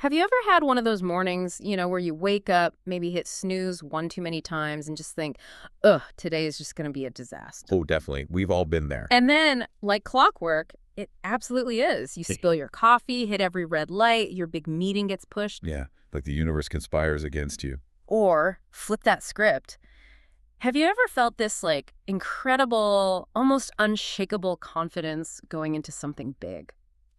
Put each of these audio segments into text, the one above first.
Have you ever had one of those mornings, where you wake up, maybe hit snooze one too many times and just think, ugh, today is just going to be a disaster? Oh, definitely. We've all been there. And then, like clockwork, it absolutely is. You spill your coffee, hit every red light, your big meeting gets pushed, Yeah, like the universe conspires against you. or flip that script. Have you ever felt this, like, incredible, almost unshakable confidence going into something big?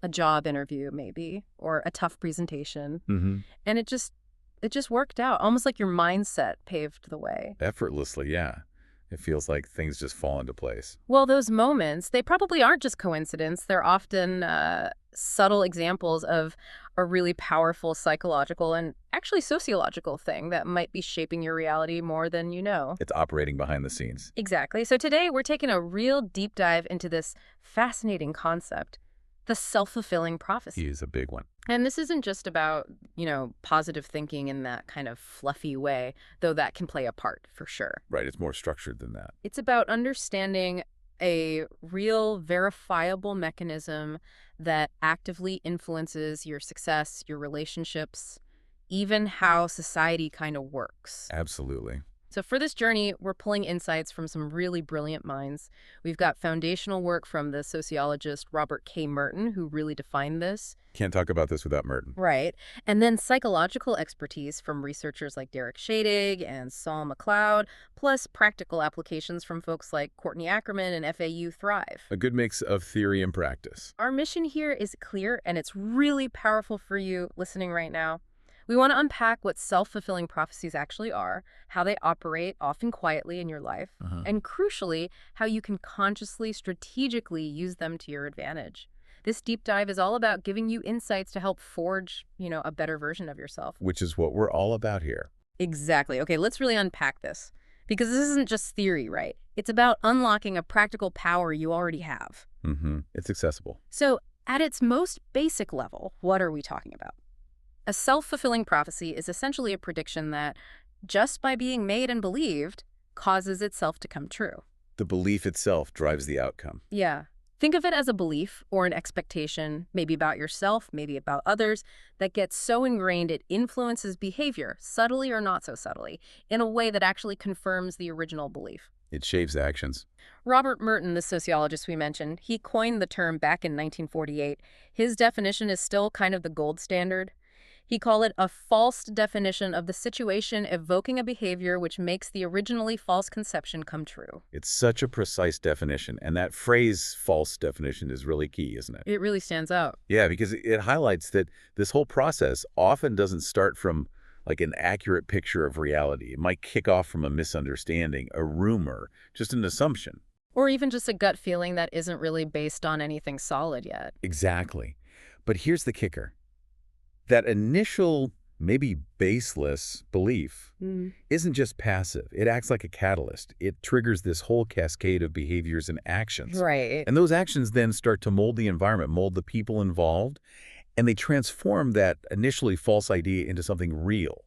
A job interview, maybe, or a tough presentation. Mm-hmm. And it just worked out, almost like your mindset paved the way. Effortlessly, yeah. It feels like things just fall into place. Well, those moments, they probably aren't just coincidence. They're often subtle examples of a really powerful psychological and actually sociological thing that might be shaping your reality more than you know. It's operating behind the scenes. Exactly. So today we're taking a real deep dive into this fascinating concept, the self-fulfilling prophecy. He is a big one. And this isn't just about, positive thinking in that kind of fluffy way, though that can play a part for sure. Right, it's more structured than that. It's about understanding a real verifiable mechanism that actively influences your success, your relationships, even how society kind of works. Absolutely. So for this journey, we're pulling insights from some really brilliant minds. We've got foundational work from the sociologist Robert K. Merton, who really defined this. Can't talk about this without Merton. Right. And then psychological expertise from researchers like Derek Shadig and Saul McLeod, plus practical applications from folks like Courtney Ackerman and FAU Thrive. A good mix of theory and practice. Our mission here is clear, and it's really powerful for you listening right now. We want to unpack what self-fulfilling prophecies actually are, how they operate, often quietly in your life, and crucially, how you can consciously, strategically use them to your advantage. This deep dive is all about giving you insights to help forge, a better version of yourself. Which is what we're all about here. Exactly. Okay, let's really unpack this. Because this isn't just theory, right? It's about unlocking a practical power you already have. It's accessible. So, at its most basic level, what are we talking about? A self-fulfilling prophecy is essentially a prediction that, just by being made and believed, causes itself to come true. The belief itself drives the outcome. Yeah. Think of it as a belief or an expectation, maybe about yourself, maybe about others, that gets so ingrained it influences behavior, subtly or not so subtly, in a way that actually confirms the original belief. It shapes actions. Robert Merton, the sociologist we mentioned, he coined the term back in 1948. His definition is still kind of the gold standard. He called it a false definition of the situation evoking a behavior which makes the originally false conception come true. It's such a precise definition, and that phrase, false definition, is really key, isn't it? It really stands out. Yeah, because it highlights that this whole process often doesn't start from like an accurate picture of reality. It might kick off from a misunderstanding, a rumor, just an assumption. Or even just a gut feeling that isn't really based on anything solid yet. Exactly. But here's the kicker. That initial, maybe baseless belief isn't just passive. It acts like a catalyst. It triggers this whole cascade of behaviors and actions. Right. And those actions then start to mold the environment, mold the people involved, and they transform that initially false idea into something real,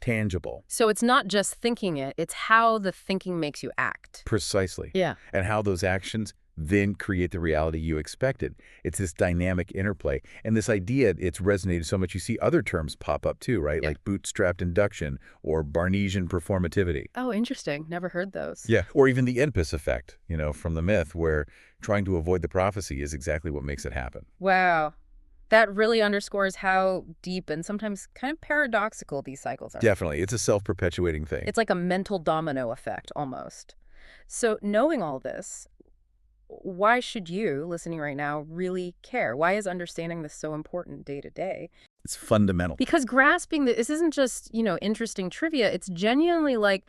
tangible. So it's not just thinking it, it's how the thinking makes you act. Precisely. Yeah. And how those actions then create the reality you expected. It's this dynamic interplay. And this idea, it's resonated so much, you see other terms pop up too, right? Yeah. Like bootstrapped induction or Barnesian performativity. Oh, interesting. Never heard those. Yeah. Or even the Oedipus effect, from the myth, where trying to avoid the prophecy is exactly what makes it happen. Wow. That really underscores how deep and sometimes kind of paradoxical these cycles are. Definitely. It's a self-perpetuating thing. It's like a mental domino effect, almost. So knowing all this, why should you, listening right now, really care? Why is understanding this so important day to day? It's fundamental. Because grasping this isn't just, interesting trivia. It's genuinely like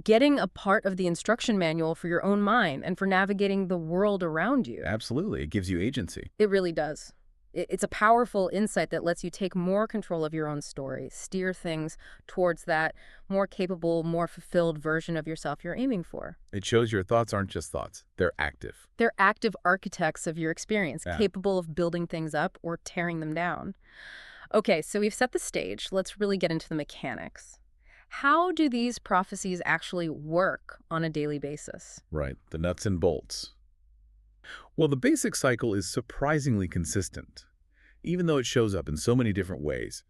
getting a part of the instruction manual for your own mind and for navigating the world around you. Absolutely. It gives you agency. It really does. It's a powerful insight that lets you take more control of your own story, steer things towards that more capable, more fulfilled version of yourself you're aiming for. It shows your thoughts aren't just thoughts. They're active. They're active architects of your experience, Yeah. capable of building things up or tearing them down. Okay, so we've set the stage. Let's really get into the mechanics. How do these prophecies actually work on a daily basis? Right. The nuts and bolts. Well, the basic cycle is surprisingly consistent. even though it shows up in so many different ways.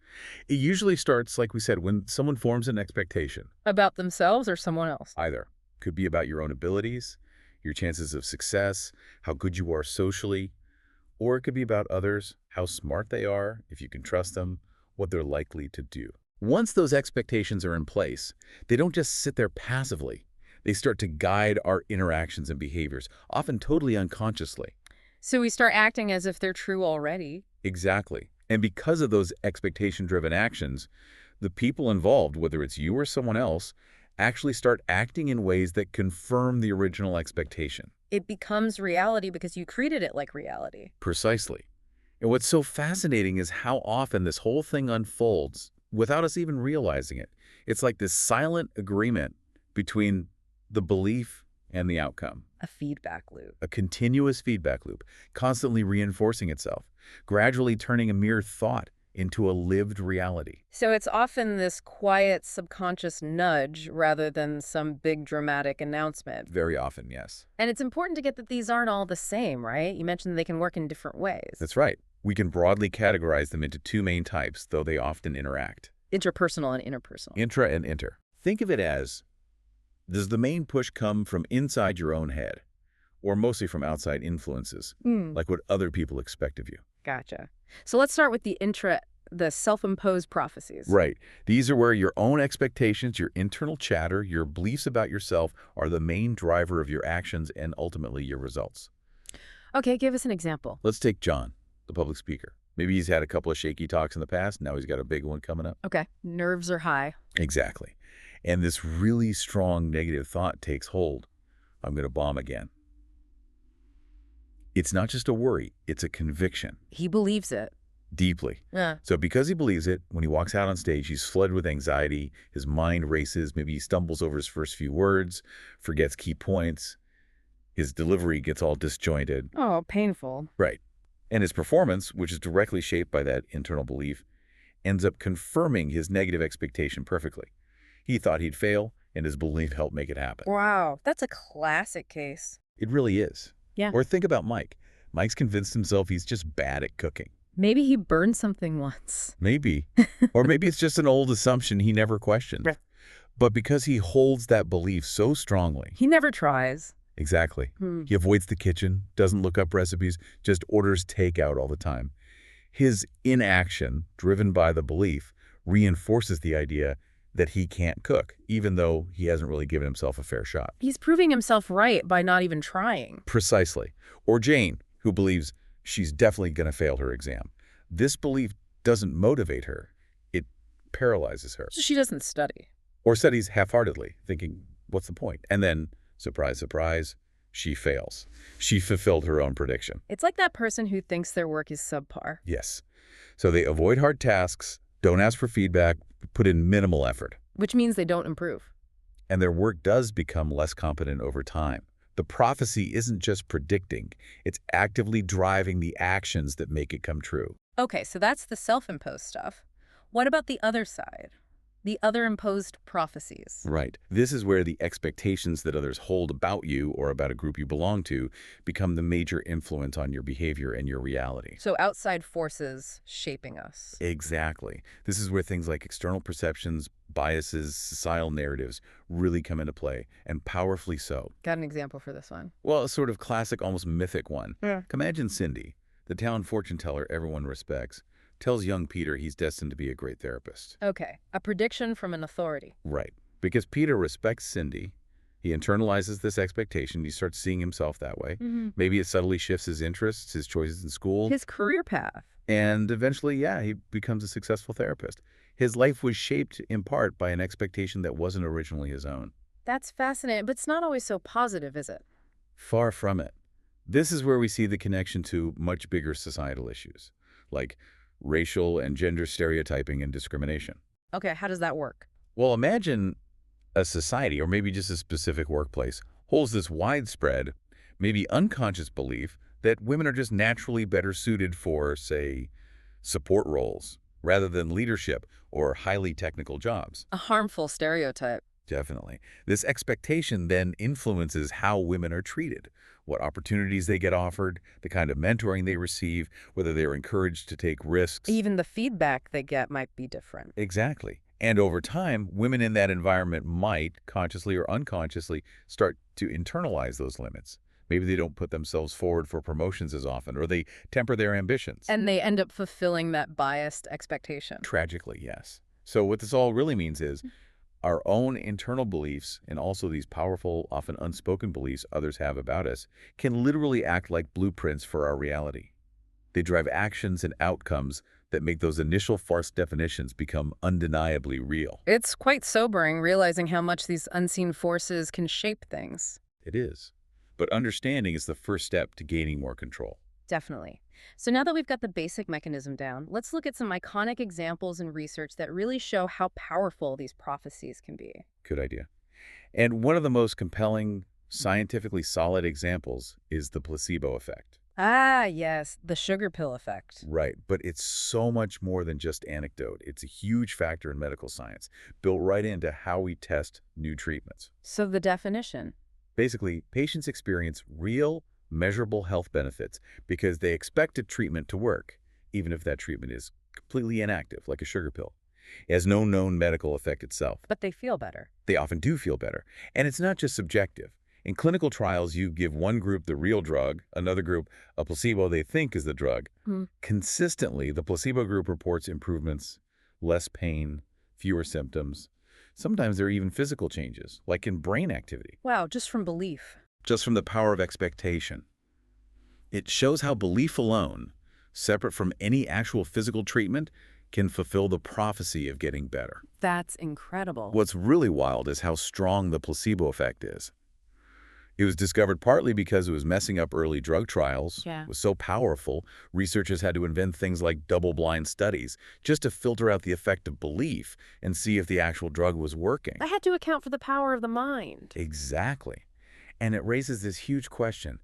It usually starts, like we said, when someone forms an expectation. About themselves or someone else? Either. Could be about your own abilities, your chances of success, how good you are socially, or it could be about others, how smart they are, if you can trust them, what they're likely to do. Once those expectations are in place, they don't just sit there passively. They start to guide our interactions and behaviors, often totally unconsciously. So we start acting as if they're true already. Exactly. And because of those expectation-driven actions, the people involved, whether it's you or someone else, actually start acting in ways that confirm the original expectation. It becomes reality because you treated it like reality. Precisely. And what's so fascinating is how often this whole thing unfolds without us even realizing it. It's like this silent agreement between the belief and the outcome. A feedback loop. A continuous feedback loop, constantly reinforcing itself, gradually turning a mere thought into a lived reality. So it's often this quiet subconscious nudge rather than some big dramatic announcement. Very often, yes. And it's important to get that these aren't all the same, right? You mentioned they can work in different ways. That's right. We can broadly categorize them into two main types, though they often interact. Interpersonal and interpersonal. Intra and inter. Think of it as, does the main push come from inside your own head, or mostly from outside influences, like what other people expect of you? Gotcha. So let's start with the self-imposed prophecies. Right. These are where your own expectations, your internal chatter, your beliefs about yourself are the main driver of your actions and ultimately your results. Okay, give us an example. Let's take John, the public speaker. Maybe he's had a couple of shaky talks in the past. Now he's got a big one coming up. Okay, nerves are high. Exactly. And this really strong negative thought takes hold. I'm going to bomb again. It's not just a worry, it's a conviction. He believes it. Deeply. Yeah. So because he believes it, when he walks out on stage, he's flooded with anxiety, his mind races, maybe he stumbles over his first few words, forgets key points, his delivery gets all disjointed. Oh, painful. Right. And his performance, which is directly shaped by that internal belief, ends up confirming his negative expectation perfectly. He thought he'd fail, and his belief helped make it happen. Wow, that's a classic case. It really is. Yeah. Or think about Mike. Mike's convinced himself he's just bad at cooking. Maybe he burned something once. Maybe. Or maybe it's just an old assumption he never questioned. Right. But because he holds that belief so strongly. He never tries. Exactly. He avoids the kitchen, doesn't look up recipes, just orders takeout all the time. His inaction, driven by the belief, reinforces the idea that he can't cook, even though he hasn't really given himself a fair shot. He's proving himself right by not even trying. Precisely. Or Jane, who believes she's definitely going to fail her exam. This belief doesn't motivate her. It paralyzes her. So she doesn't study. Or studies half-heartedly, thinking, what's the point? And then, surprise, surprise, she fails. She fulfilled her own prediction. It's like that person who thinks their work is subpar. Yes. So they avoid hard tasks, don't ask for feedback, put in minimal effort. Which means they don't improve. And their work does become less competent over time. The prophecy isn't just predicting, it's actively driving the actions that make it come true. Okay, so that's the self-imposed stuff. What about the other side? The other imposed prophecies. Right. This is where the expectations that others hold about you or about a group you belong to become the major influence on your behavior and your reality. So outside forces shaping us. Exactly. This is where things like external perceptions, biases, societal narratives really come into play, and powerfully so. Got an example for this one? Well, a sort of classic, almost mythic one. Yeah. Imagine Cindy, the town fortune teller everyone respects, tells young Peter he's destined to be a great therapist. Okay, a prediction from an authority. Right. Because Peter respects Cindy, he internalizes this expectation, he starts seeing himself that way. Maybe it subtly shifts his interests, his choices in school. His career path. And eventually, yeah, he becomes a successful therapist. His life was shaped in part by an expectation that wasn't originally his own. That's fascinating, but it's not always so positive, is it? Far from it. This is where we see the connection to much bigger societal issues, like racial and gender stereotyping and discrimination. Okay, how does that work? Well, imagine a society, or maybe just a specific workplace, holds this widespread, maybe unconscious belief that women are just naturally better suited for, say, support roles, rather than leadership or highly technical jobs. A harmful stereotype. Definitely. This expectation then influences how women are treated, what opportunities they get offered, the kind of mentoring they receive, whether they're encouraged to take risks. Even the feedback they get might be different. Exactly. And over time, women in that environment might, consciously or unconsciously, start to internalize those limits. Maybe they don't put themselves forward for promotions as often, or they temper their ambitions. And they end up fulfilling that biased expectation. Tragically, yes. So what this all really means is our own internal beliefs, and also these powerful, often unspoken beliefs others have about us, can literally act like blueprints for our reality. They drive actions and outcomes that make those initial false definitions become undeniably real. It's quite sobering realizing how much these unseen forces can shape things. It is. But understanding is the first step to gaining more control. Definitely. So now that we've got the basic mechanism down, let's look at some iconic examples in research that really show how powerful these prophecies can be. Good idea. And one of the most compelling, scientifically solid examples is the placebo effect. Ah, yes, the sugar pill effect. Right, but it's so much more than just anecdote. It's a huge factor in medical science, built right into how we test new treatments. So the definition. Basically, patients experience real, measurable health benefits because they expect a treatment to work, even if that treatment is completely inactive, like a sugar pill. It has no known medical effect itself. But they feel better. They often do feel better. And it's not just subjective. In clinical trials, you give one group the real drug, another group a placebo they think is the drug. Consistently, the placebo group reports improvements, less pain, fewer symptoms. Sometimes there are even physical changes, like in brain activity. Wow, just from belief. Just from the power of expectation. It shows how belief alone, separate from any actual physical treatment, can fulfill the prophecy of getting better. That's incredible. What's really wild is how strong the placebo effect is. It was discovered partly because it was messing up early drug trials. Yeah. It was so powerful, researchers had to invent things like double-blind studies just to filter out the effect of belief and see if the actual drug was working. I had to account for the power of the mind. Exactly. And it raises this huge question.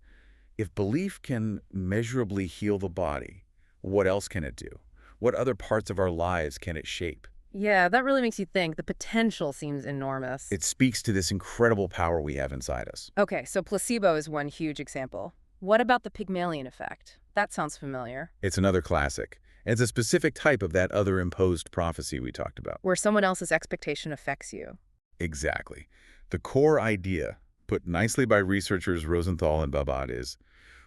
If belief can measurably heal the body, what else can it do? What other parts of our lives can it shape? Yeah, that really makes you think. The potential seems enormous. It speaks to this incredible power we have inside us. Okay, so placebo is one huge example. What about the Pygmalion effect? That sounds familiar. It's another classic. And it's a specific type of that other imposed prophecy we talked about. Where someone else's expectation affects you. Exactly. The core idea, put nicely by researchers Rosenthal and Babad, is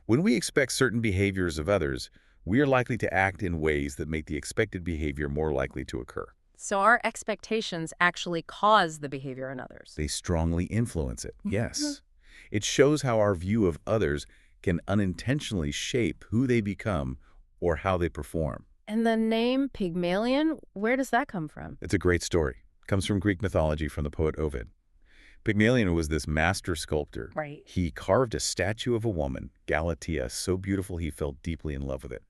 when we expect certain behaviors of others, we are likely to act in ways that make the expected behavior more likely to occur. So our expectations actually cause the behavior in others. They strongly influence it, yes. It shows how our view of others can unintentionally shape who they become or how they perform. And the name Pygmalion, where does that come from? It's a great story. It comes from Greek mythology, from the poet Ovid. Pygmalion was this master sculptor. Right. He carved a statue of a woman, Galatea, so beautiful he fell deeply in love with it.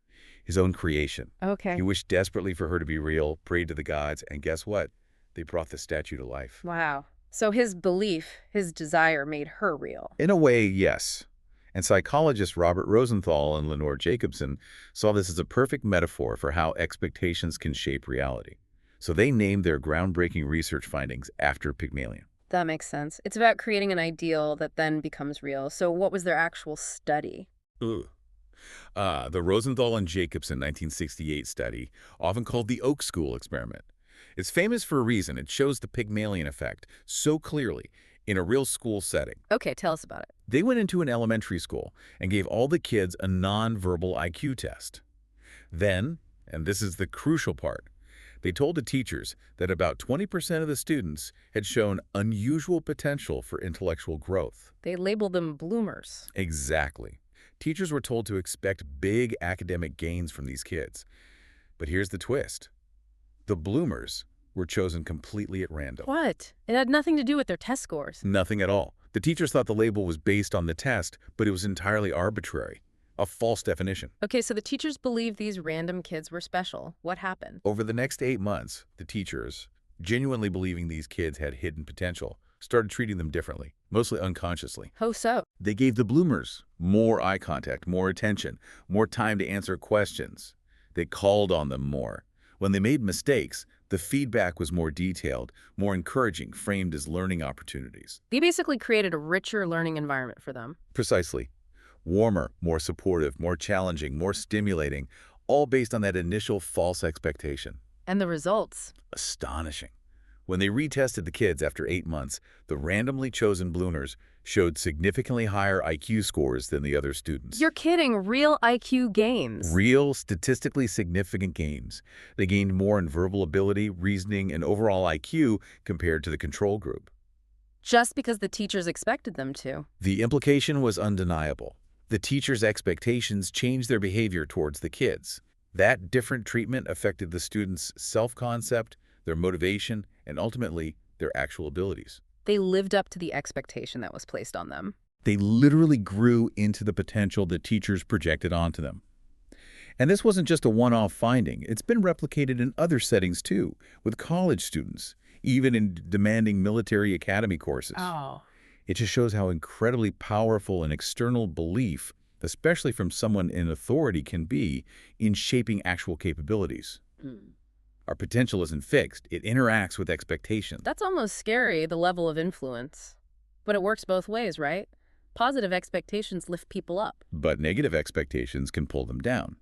His own creation. Okay. He wished desperately for her to be real, prayed to the gods, and guess what? They brought the statue to life. Wow. So his belief, his desire made her real. In a way, yes. And psychologists Robert Rosenthal and Lenore Jacobson saw this as a perfect metaphor for how expectations can shape reality. So they named their groundbreaking research findings after Pygmalion. That makes sense. It's about creating an ideal that then becomes real. So what was their actual study? The Rosenthal and Jacobson 1968 study, often called the Oak School experiment. It's famous for a reason. It shows the Pygmalion effect so clearly in a real school setting. Okay, tell us about it. They went into an elementary school and gave all the kids a non-verbal IQ test. Then, and this is the crucial part, they told the teachers that about 20% of the students had shown unusual potential for intellectual growth. They labeled them bloomers. Exactly. Teachers were told to expect big academic gains from these kids. But here's the twist. The bloomers were chosen completely at random. What? It had nothing to do with their test scores. Nothing at all. The teachers thought the label was based on the test, but it was entirely arbitrary. A false definition. Okay, so the teachers believed these random kids were special. What happened? Over the next 8 months, the teachers, genuinely believing these kids had hidden potential, started treating them differently, mostly unconsciously. How so? They gave the bloomers more eye contact, more attention, more time to answer questions. They called on them more. When they made mistakes, the feedback was more detailed, more encouraging, framed as learning opportunities. They basically created a richer learning environment for them. Precisely. Warmer, more supportive, more challenging, more stimulating, all based on that initial false expectation. And the results? Astonishing. When they retested the kids after 8 months, the randomly chosen bloomers showed significantly higher IQ scores than the other students. You're kidding. Real IQ gains. Real, statistically significant gains. They gained more in verbal ability, reasoning, and overall IQ compared to the control group. Just because the teachers expected them to. The implication was undeniable. The teachers' expectations changed their behavior towards the kids. That different treatment affected the students' self-concept, their motivation, and ultimately, their actual abilities. They lived up to the expectation that was placed on them. They literally grew into the potential the teachers projected onto them. And this wasn't just a one-off finding. It's been replicated in other settings too, with college students, even in demanding military academy courses. Oh. It just shows how incredibly powerful an external belief, especially from someone in authority, can be in shaping actual capabilities. Our potential isn't fixed. It interacts with expectations. That's almost scary, the level of influence. But it works both ways, right? Positive expectations lift people up. But negative expectations can pull them down,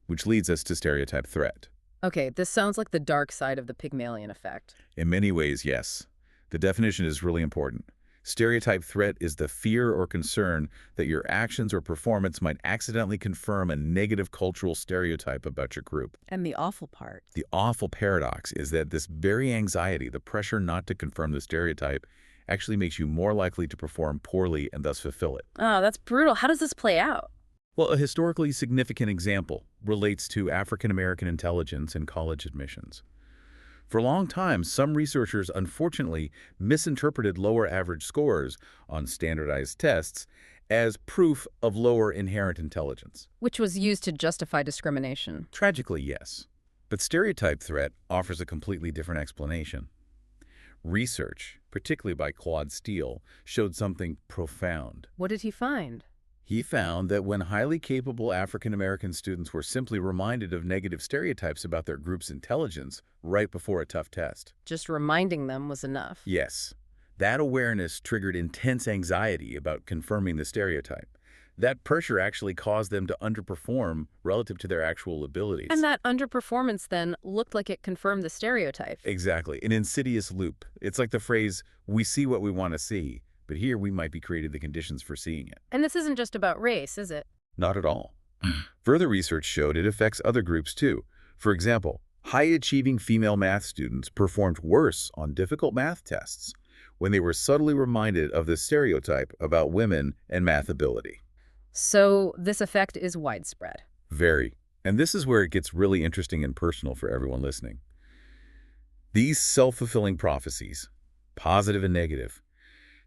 which leads us to stereotype threat. Okay, this sounds like the dark side of the Pygmalion effect. In many ways, yes. The definition is really important. Stereotype threat is the fear or concern that your actions or performance might accidentally confirm a negative cultural stereotype about your group. And the awful part. The awful paradox is that this very anxiety, the pressure not to confirm the stereotype, actually makes you more likely to perform poorly and thus fulfill it. Oh, that's brutal. How does this play out? Well, a historically significant example relates to African American intelligence and college admissions. For a long time, some researchers unfortunately misinterpreted lower average scores on standardized tests as proof of lower inherent intelligence. Which was used to justify discrimination. Tragically, yes. But stereotype threat offers a completely different explanation. Research, particularly by Claude Steele, showed something profound. What did he find? He found that when highly capable African American students were simply reminded of negative stereotypes about their group's intelligence right before a tough test. Just reminding them was enough. Yes. That awareness triggered intense anxiety about confirming the stereotype. That pressure actually caused them to underperform relative to their actual abilities. And that underperformance then looked like it confirmed the stereotype. Exactly. An insidious loop. It's like the phrase, "We see what we want to see." But here we might be creating the conditions for seeing it. And this isn't just about race, is it? Not at all. Further research showed it affects other groups too. For example, high-achieving female math students performed worse on difficult math tests when they were subtly reminded of the stereotype about women and math ability. So this effect is widespread. Very. And this is where it gets really interesting and personal for everyone listening. These self-fulfilling prophecies, positive and negative,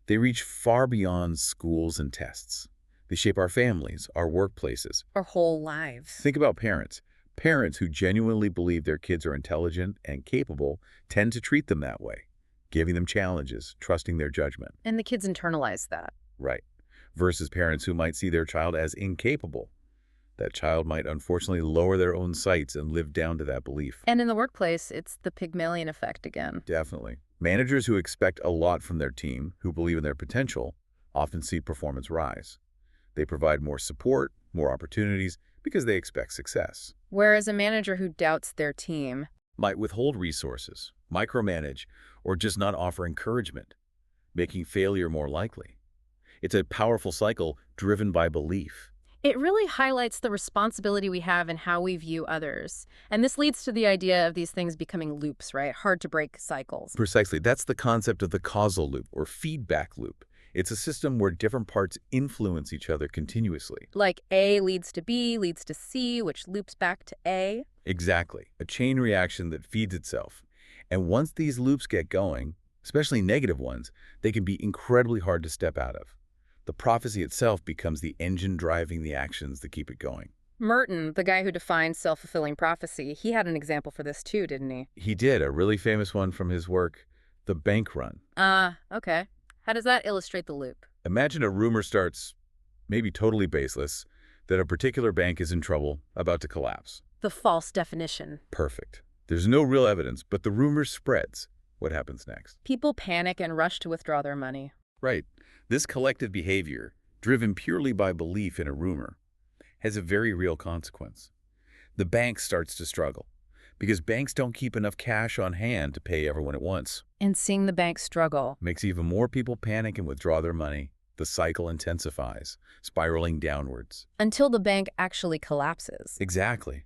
they reach far beyond schools and tests. They shape our families, our workplaces. Our whole lives. Think about parents. Parents who genuinely believe their kids are intelligent and capable tend to treat them that way, giving them challenges, trusting their judgment. And the kids internalize that. Right. Versus parents who might see their child as incapable. That child might unfortunately lower their own sights and live down to that belief. And in the workplace, it's the Pygmalion effect again. Definitely. Managers who expect a lot from their team, who believe in their potential, often see performance rise. They provide more support, more opportunities, because they expect success. Whereas a manager who doubts their team Might withhold resources, micromanage, or just not offer encouragement, making failure more likely. It's a powerful cycle driven by belief. It really highlights the responsibility we have in how we view others. And this leads to the idea of these things becoming loops, right? Hard to break cycles. Precisely. That's the concept of the causal loop or feedback loop. It's a system where different parts influence each other continuously. Like A leads to B, leads to C, which loops back to A. Exactly. A chain reaction that feeds itself. And once these loops get going, especially negative ones, they can be incredibly hard to step out of. The prophecy itself becomes the engine driving the actions that keep it going. Merton, the guy who defined self-fulfilling prophecy, he had an example for this too, didn't he? He did, a really famous one from his work, The Bank Run. Okay. How does that illustrate the loop? Imagine a rumor starts, maybe totally baseless, that a particular bank is in trouble, about to collapse. The false definition. Perfect. There's no real evidence, but the rumor spreads. What happens next? People panic and rush to withdraw their money. Right. This collective behavior, driven purely by belief in a rumor, has a very real consequence. The bank starts to struggle because banks don't keep enough cash on hand to pay everyone at once. And seeing the bank struggle Makes even more people panic and withdraw their money. The cycle intensifies, spiraling downwards. until the bank actually collapses. Exactly.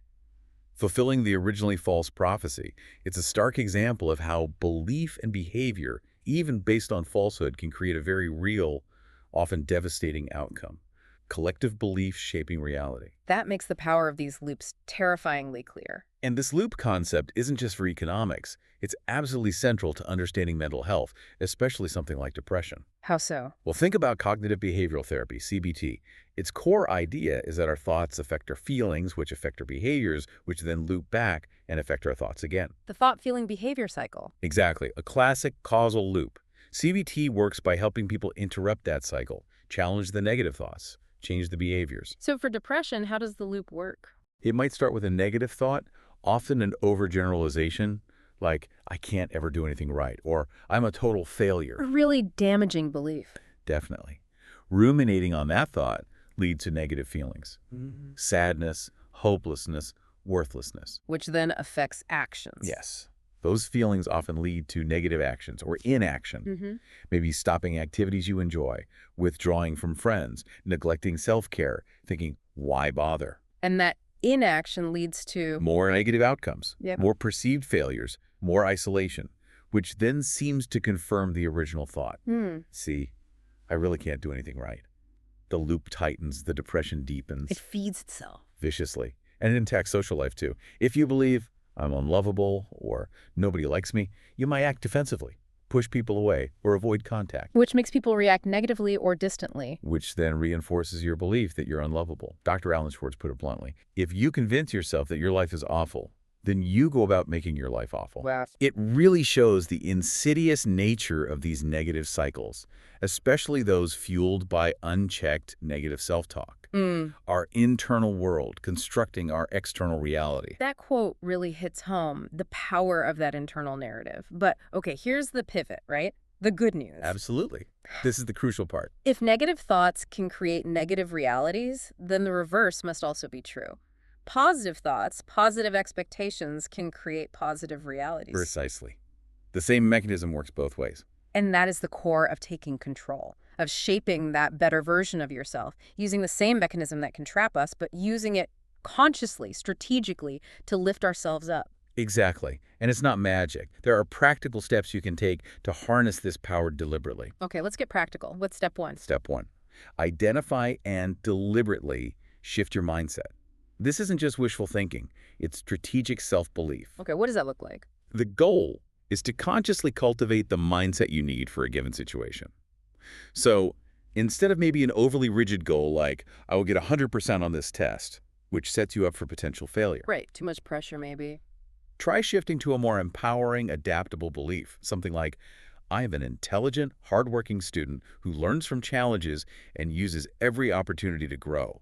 Fulfilling the originally false prophecy, it's a stark example of how belief and behavior, even based on falsehood, can create a very real, often devastating outcome. Collective belief shaping reality. That makes the power of these loops terrifyingly clear. And this loop concept isn't just for economics. It's absolutely central to understanding mental health, especially something like depression. How so? Well, think about cognitive behavioral therapy, CBT. Its core idea is that our thoughts affect our feelings, which affect our behaviors, which then loop back and affect our thoughts again. The thought-feeling-behavior cycle. Exactly, a classic causal loop. CBT works by helping people interrupt that cycle, challenge the negative thoughts, change the behaviors. So for depression, how does the loop work? It might start with a negative thought, often an overgeneralization, like, I can't ever do anything right, or I'm a total A failure. really damaging belief. Definitely. Ruminating on that thought leads to negative feelings. Sadness, hopelessness, worthlessness. Which then affects actions. Yes. Those feelings often lead to negative actions or inaction. Maybe stopping activities you enjoy, withdrawing from friends, neglecting self-care, thinking, why bother? And that inaction leads to... More negative outcomes, Yep. more perceived failures, more isolation, which then seems to confirm the original thought. See, I really can't do anything right. The loop tightens, the depression deepens. It feeds itself. Viciously. And it impacts social life too. If you believe I'm unlovable or nobody likes me, you might act defensively, push people away, or avoid contact, Which makes people react negatively or distantly. which then reinforces your belief that you're unlovable. Dr. Alan Schwartz put it bluntly. If you convince yourself that your life is awful, then you go about making your life awful. Wow. It really shows the insidious nature of these negative cycles, especially those fueled by unchecked negative self-talk. Our internal world constructing our external reality. That quote really hits home, the power of that internal narrative. But, okay, here's the pivot, right? The good news. Absolutely. This is the crucial part. If negative thoughts can create negative realities, then the reverse must also be true. Positive thoughts, positive expectations can create positive realities. Precisely. The same mechanism works both ways. And that is the core of taking control, of shaping that better version of yourself, using the same mechanism that can trap us, but using it consciously, strategically, to lift ourselves up. Exactly. And it's not magic. There are practical steps you can take to harness this power deliberately. Okay, let's get practical. What's step one? Step 1. Identify and deliberately shift your mindset. This isn't just wishful thinking. It's strategic self-belief. Okay, what does that look like? The goal is to consciously cultivate the mindset you need for a given situation. So instead of maybe an overly rigid goal like, I will get 100% on this test, which sets you up for potential failure, Right, too much pressure maybe. try shifting to a more empowering, adaptable belief. Something like, I am an intelligent, hardworking student who learns from challenges and uses every opportunity to grow.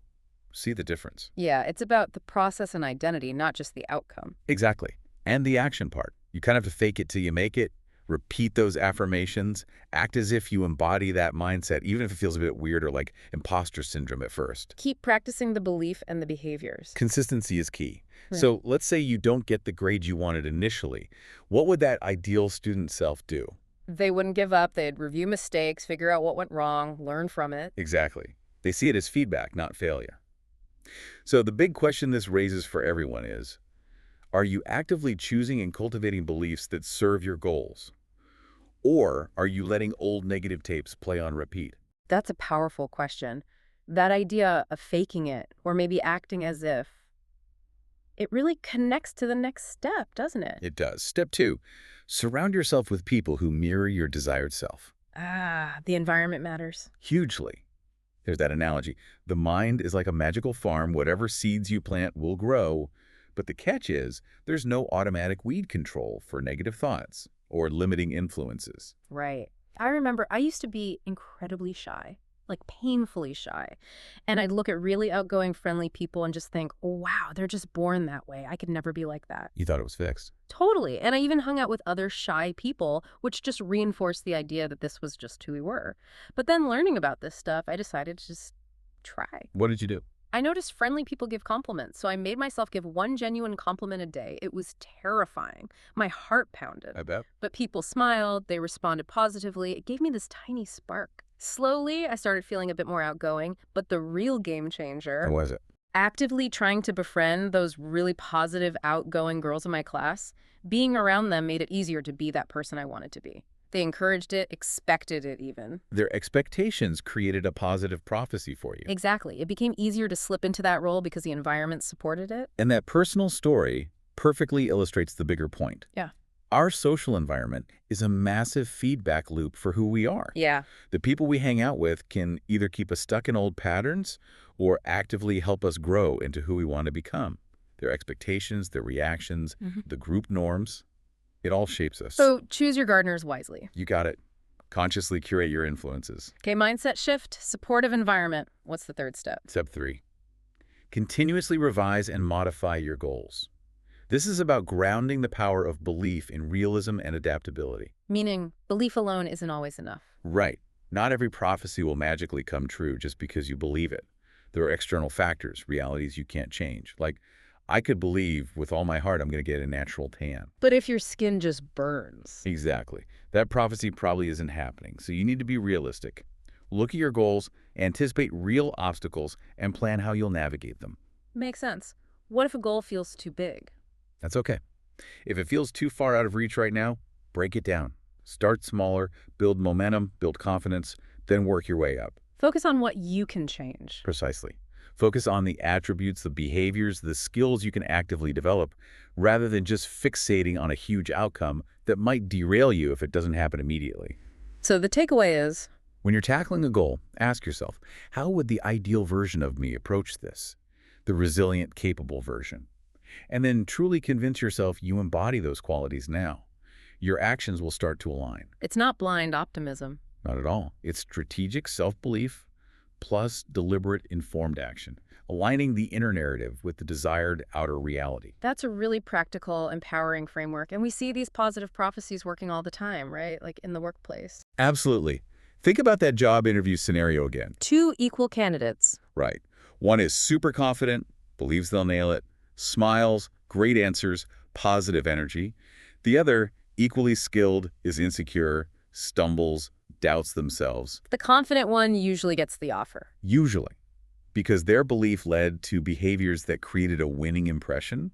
See the difference? Yeah, it's about the process and identity, not just the outcome. Exactly. And the action part. You kind of have to fake it till you make it. Repeat those affirmations. Act as if you embody that mindset, even if it feels a bit weird or like imposter syndrome at first. Keep practicing the belief and the behaviors. Consistency is key. Right. So let's say you don't get the grade you wanted initially. What would that ideal student self do? They wouldn't give up. They'd review mistakes, figure out what went wrong, learn from it. Exactly. They see it as feedback, not failure. So the big question this raises for everyone is, are you actively choosing and cultivating beliefs that serve your goals? Or are you letting old negative tapes play on repeat? That's a powerful question. That idea of faking it, or maybe acting as if, it really connects to the next step, doesn't it? It does. Step 2, surround yourself with people who mirror your desired self. The environment matters. Hugely. There's that analogy. The mind is like a magical farm. Whatever seeds you plant will grow. But the catch is, there's no automatic weed control for negative thoughts or limiting influences. Right. I remember I used to be incredibly shy. like painfully shy. And I'd look at really outgoing, friendly people and just think, oh, wow, they're just born that way. I could never be like that. You thought it was fixed. Totally. And I even hung out with other shy people, which just reinforced the idea that this was just who we were. But then learning about this stuff, I decided to just try. What did you do? I noticed friendly people give compliments, so I made myself give one genuine compliment a day. It was terrifying. My heart pounded. I bet. But people smiled, they responded positively. It gave me this tiny spark. Slowly, I started feeling a bit more outgoing, but the real game changer, What was it? actively trying to befriend those really positive, outgoing girls in my class, being around them made it easier to be that person I wanted to be. They encouraged it, expected it even. Their expectations created a positive prophecy for you. Exactly. It became easier to slip into that role because the environment supported it. And that personal story perfectly illustrates the bigger point. Yeah. Our social environment is a massive feedback loop for who we are. Yeah. The people we hang out with can either keep us stuck in old patterns or actively help us grow into who we want to become. Their expectations, their reactions, the group norms, it all shapes us. So choose your gardeners wisely. You got it. Consciously curate your influences. Okay, mindset shift, supportive environment. What's the third step? Step 3. Continuously revise and modify your goals. This is about grounding the power of belief in realism and adaptability. Meaning, belief alone isn't always enough. Right. Not every prophecy will magically come true just because you believe it. There are external factors, realities you can't change. Like, I could believe with all my heart I'm going to get a natural tan. But if your skin just burns. Exactly. That prophecy probably isn't happening, so you need to be realistic. Look at your goals, anticipate real obstacles, and plan how you'll navigate them. Makes sense. What if a goal feels too big? That's okay. If it feels too far out of reach right now, break it down. Start smaller, build momentum, build confidence, then work your way up. Focus on what you can change. Precisely. Focus on the attributes, the behaviors, the skills you can actively develop, rather than just fixating on a huge outcome that might derail you if it doesn't happen immediately. So the takeaway is, When you're tackling a goal, ask yourself, how would the ideal version of me approach this? The resilient, capable version. And then truly convince yourself you embody those qualities now. Your actions will start to align. it's not blind optimism. Not at all. It's strategic self-belief plus deliberate, informed action, aligning the inner narrative with the desired outer reality. That's a really practical, empowering framework. And we see these positive prophecies working all the time, right? Like in the workplace. Absolutely. Think about that job interview scenario again. 2 equal candidates. Right. One is super confident, believes they'll nail it, smiles, great answers, positive energy. The other, equally skilled, is insecure, stumbles, doubts themselves. The confident one usually gets the offer. Usually. Because their belief led to behaviors that created a winning impression,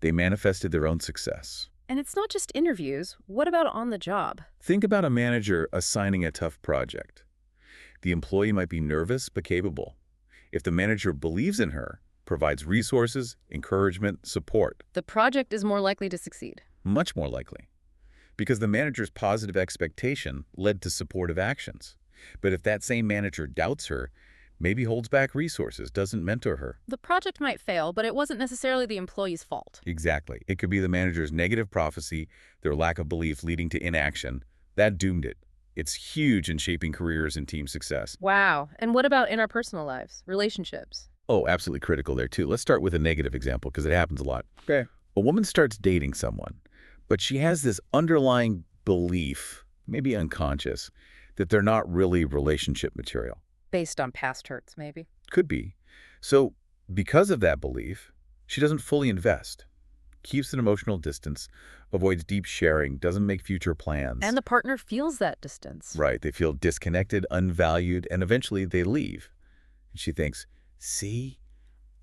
they manifested their own success. And it's not just interviews. What about on the job? Think about a manager assigning a tough project. The employee might be nervous but capable. If the manager believes in her, provides resources, encouragement, support, The project is more likely to succeed. much more likely. Because the manager's positive expectation led to supportive actions. But if that same manager doubts her, maybe holds back resources, doesn't mentor her. The project might fail, but it wasn't necessarily the employee's fault. Exactly. It could be the manager's negative prophecy, their lack of belief leading to inaction. That doomed it. It's huge in shaping careers and team success. Wow. And what about in our personal lives? Relationships? Oh, absolutely critical there too. Let's start with a negative example because it happens a lot. Okay. A woman starts dating someone, but she has this underlying belief, maybe unconscious, that they're not really relationship material. Based on past hurts, maybe. Could be. So because of that belief, she doesn't fully invest, keeps an emotional distance, avoids deep sharing, doesn't make future plans. And the partner feels that distance. Right. They feel disconnected, unvalued, and eventually they leave. And she thinks, see,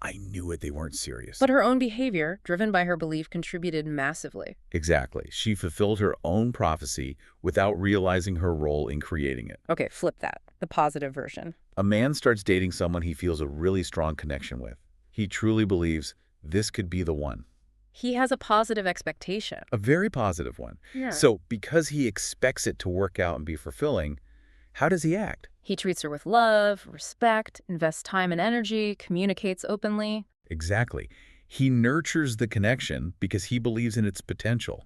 I knew it. They weren't serious. But her own behavior, driven by her belief, contributed massively. Exactly. She fulfilled her own prophecy without realizing her role in creating it. Okay, flip that. The positive version. A man starts dating someone he feels a really strong connection with. He truly believes this could be the one. He has a positive expectation. A very positive one. Yeah. So because he expects it to work out and be fulfilling, how does he act? He treats her with love, respect, invests time and energy, communicates openly. Exactly. He nurtures the connection because he believes in its potential.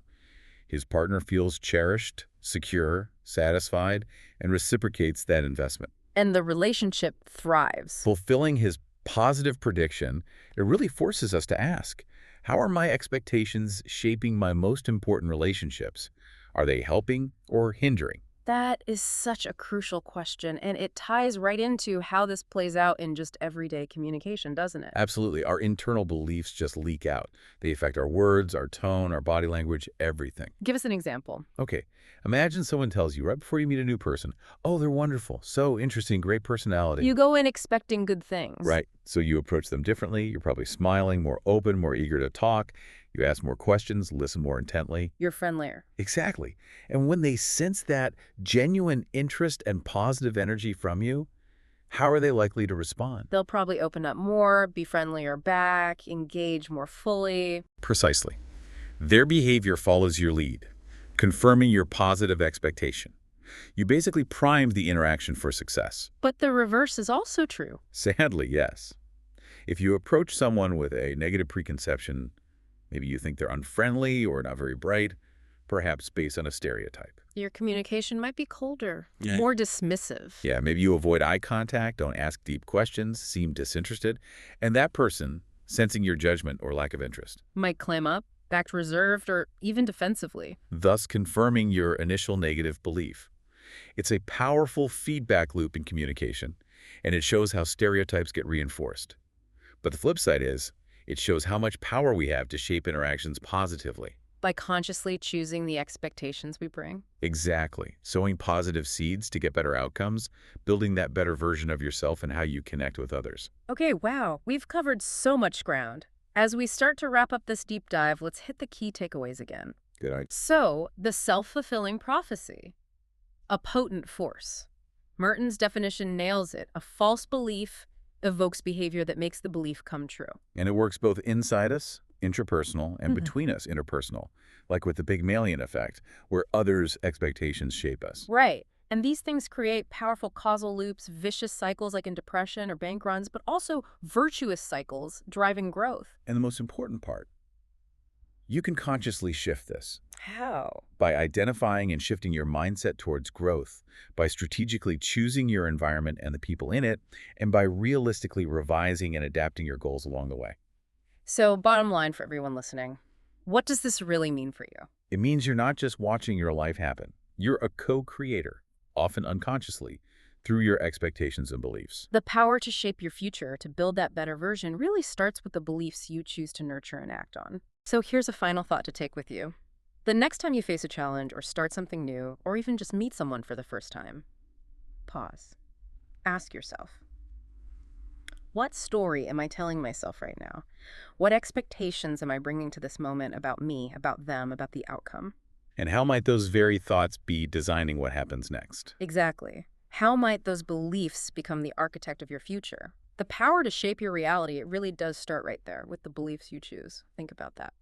His partner feels cherished, secure, satisfied, and reciprocates that investment. And the relationship thrives. Fulfilling his positive prediction, it really forces us to ask, how are my expectations shaping my most important relationships? Are they helping or hindering? That is such a crucial question, and it ties right into how this plays out in just everyday communication, doesn't it? Absolutely. Our internal beliefs just leak out. They affect our words, our tone, our body language, everything. Give us an example. Okay, imagine someone tells you right before you meet a new person, oh, they're wonderful, so interesting, great personality. You go in expecting good things. Right. So you approach them differently. You're probably smiling, more open, more eager to talk. You ask more questions, listen more intently. You're friendlier. Exactly. And when they sense that genuine interest and positive energy from you, how are they likely to respond? They'll probably open up more, be friendlier back, engage more fully. Precisely. Their behavior follows your lead, confirming your positive expectation. You basically primed the interaction for success. But the reverse is also true. Sadly, yes. If you approach someone with a negative preconception, maybe you think they're unfriendly or not very bright, perhaps based on a stereotype. Your communication might be colder, Yeah. more dismissive. Yeah, maybe you avoid eye contact, don't ask deep questions, seem disinterested, and that person, sensing your judgment or lack of interest, Might clam up, act reserved, or even defensively. thus confirming your initial negative belief. It's a powerful feedback loop in communication, and it shows how stereotypes get reinforced. But the flip side is, it shows how much power we have to shape interactions positively. By consciously choosing the expectations we bring. Exactly. Sowing positive seeds to get better outcomes, building that better version of yourself and how you connect with others. Okay, wow, we've covered so much ground. As we start to wrap up this deep dive, let's hit the key takeaways again. Good idea. So, the self-fulfilling prophecy. A potent force. Merton's definition nails it. A false belief evokes behavior that makes the belief come true. And it works both inside us, intrapersonal, and Mhm. between us, interpersonal, like with the Pygmalion effect, where others' expectations shape us. Right. And these things create powerful causal loops, vicious cycles like in depression or bank runs, but also virtuous cycles driving growth. And the most important part, you can consciously shift this How? by identifying and shifting your mindset towards growth, by strategically choosing your environment and the people in it, and by realistically revising and adapting your goals along the way. So, bottom line for everyone listening, what does this really mean for you? It means you're not just watching your life happen. You're a co-creator, often unconsciously, through your expectations and beliefs. The power to shape your future, to build that better version, really starts with the beliefs you choose to nurture and act on. So here's a final thought to take with you. The next time you face a challenge or start something new, or even just meet someone for the first time, pause. Ask yourself, what story am I telling myself right now? What expectations am I bringing to this moment about me, about them, about the outcome? And how might those very thoughts be designing what happens next? Exactly. How might those beliefs become the architect of your future? The power to shape your reality, it really does start right there with the beliefs you choose. Think about that.